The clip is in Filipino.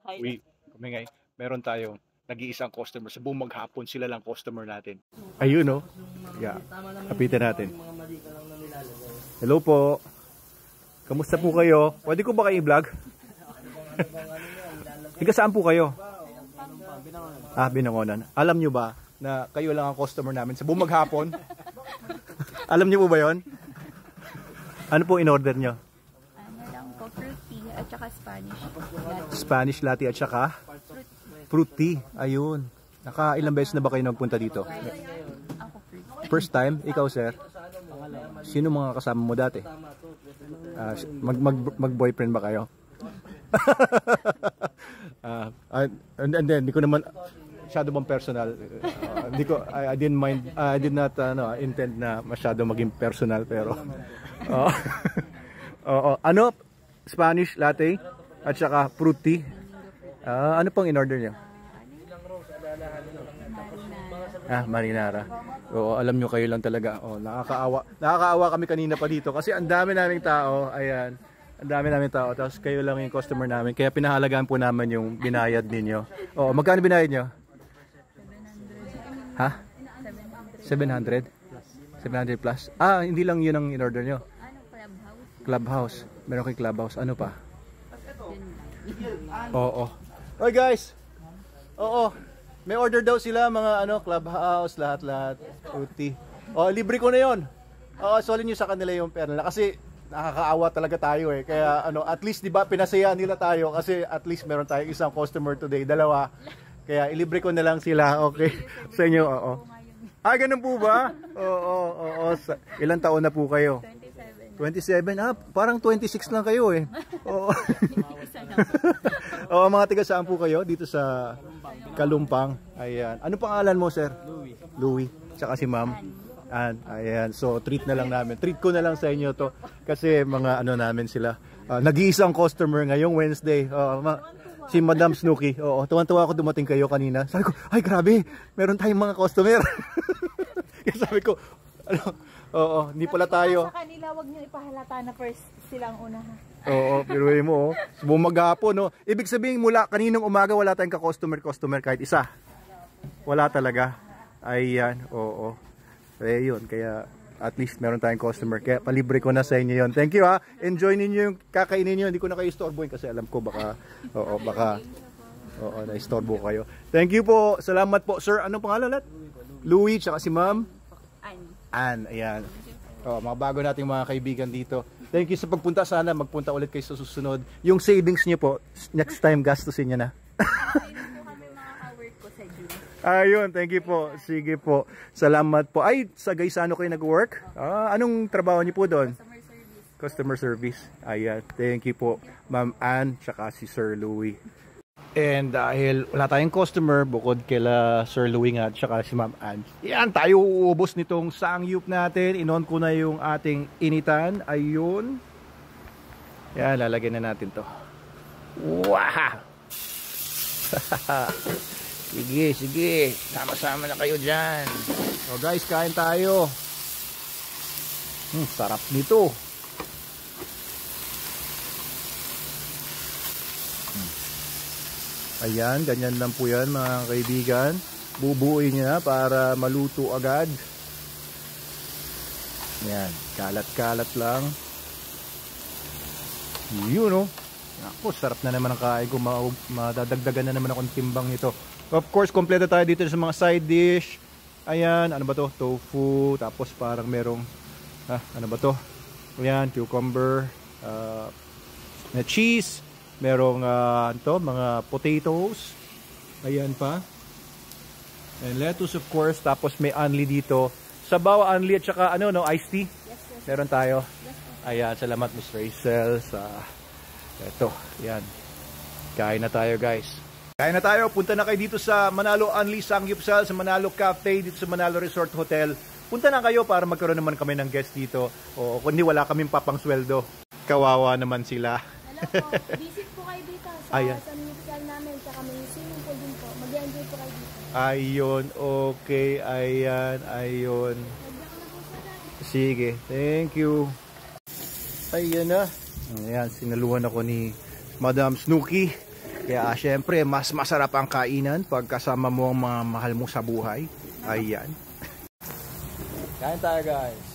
Kami ngay, meron tayong nag-iisang customer. Sa buong maghapon, sila lang customer natin. Ayun, no? Yeah. Kapitan natin. Hello po. Kamusta po kayo? Pwede ko ba kayo i-vlog? Tiga saan po kayo? Binangonan. Alam nyo ba na kayo lang ang customer namin sa buong maghapon? Alam nyo po ba yon? Ano po in-order nyo? Ano lang po, fruit tea at saka Spanish latte. Spanish latte at saka fruit tea. Ayun. Ilang beses na ba kayo nagpunta dito? Ako First time? Ikaw, sir? Sino mga kasama mo dati? Mag-boyfriend ba kayo? And then, hindi ko naman masyado bang personal. I didn't mind, I did not intend na masyado maging personal, pero ano? Spanish latte at saka fruit tea. Ano pang in-order niyo? Marinara. Oo, alam nyo, kayo lang talaga. Nakakaawa kami kanina pa dito kasi ang dami naming tao. Ayan. Ang dami naming tao. Tapos kayo lang yung customer namin. Kaya pinahalagaan po naman yung binayad ninyo. Magkano binayad nyo? 700. Ha? 700? 700 plus? Hindi lang yun ang in-order nyo. Clubhouse. Meron kayong clubhouse. Ano pa? Oo. Oy guys! May order daw sila, mga clubhouse, lahat-lahat. Fruity. Libre ko na yon. Solid nyo sa kanila yung pera nila. Kasi nakakaawa talaga tayo eh. Kaya at least 'di ba pinasaya nila tayo kasi at least meron tayong isang customer today, dalawa. Kaya ilibre ko na lang sila, okay? Sa inyo, ganun po ba? Oo. Ilang taon na po kayo? 27. Parang 26 lang kayo eh. Oo. Mga tiga saan po kayo? Dito sa Kalumpang. Ayan. Ano pangalan mo, sir? Louie. Tsaka si ma'am. Ayan. So, treat na lang namin. Treat ko na lang sa inyo to. Kasi mga namin sila. Nag-iisang customer ngayong Wednesday. Si Madam Snooki. Tuwan-tuwa ako dumating kayo kanina. Sabi ko, ay grabe. Meron tayong mga customer. Kaya sabi ko, hindi pala tayo. Sa kanila, wag niyo ipahalata na first silang unahan. Pero mo, bumagapon, no? Ibig sabihin, mula kaninang umaga, wala tayong ka-customer kahit isa. Wala talaga. Ayan, yun, kaya at least meron tayong customer. Kaya palibre ko na sa inyo yun. Thank you, ha. Enjoy ninyo yung kakainin nyo. Hindi ko na kayo istorbohin kasi alam ko baka, na-istorbo kayo. Thank you po. Salamat po, sir. Anong pangalan ulit? Louie, tsaka si ma'am? Ann, ayan. Mga bago nating mga kaibigan dito. Thank you sa pagpunta. Sana magpunta ulit kayo sa susunod. Yung savings niyo po, next time gastusin niyo na. Ayun, thank you po. Sige po. Salamat po. Ay, sa Gaisano kayo nag-work? Anong trabaho niyo po doon? Customer service. Ayan, thank you po. Ma'am Ann, tsaka si Sir Louie. And dahil wala tayong customer bukod kila Sir Louie nga at saka si Ma'am Ann, yan, tayo uubos nitong sangyup natin. Inon ko na yung ating initan. Ayun. Yan, lalagyan na natin to. Wow! Sige. Sama-sama na kayo dyan. Guys, kain tayo. Sarap nito. Ayan, ganyan lang po yan mga kaibigan. Bubuuin nyo na para maluto agad. Ayan, kalat-kalat lang. Yun, Ako, sarap na naman ang kain ko. Madadagdagan na naman akong timbang nito. Of course, kompleto tayo dito sa mga side dish. Ayan, ano ba to? Tofu. Tapos parang merong, ano ba to? Ayan, cucumber. Na cheese. Merong mga potatoes. Ayan pa. And lettuce of course. Tapos may unli dito. Sabaw, unli at saka iced tea. Yes. Meron tayo. Yes, ayan, salamat Miss Rachel sa eto. Ayan. Kain na tayo guys. Kain na tayo. Punta na kayo dito sa Manalo Unli Sangyupsal sa Manalo Cafe dito sa Manalo Resort Hotel. Punta na kayo para magkaroon naman kami ng guest dito. Kundi wala kaming papang sweldo. Kawawa naman sila. Visit po kayo dito sa Sangyupsal namin, tsaka may swimming pool din po. Mag-enjoy po kayo dito. Ayun, okay. Ayun. Sige, thank you. Ayan na. Ayan, sinaluhan ako ni Madam Snooki. Kaya syempre, mas masarap ang kainan pag kasama mo ang mga mahal mo sa buhay. Ayan. Kain tayo guys.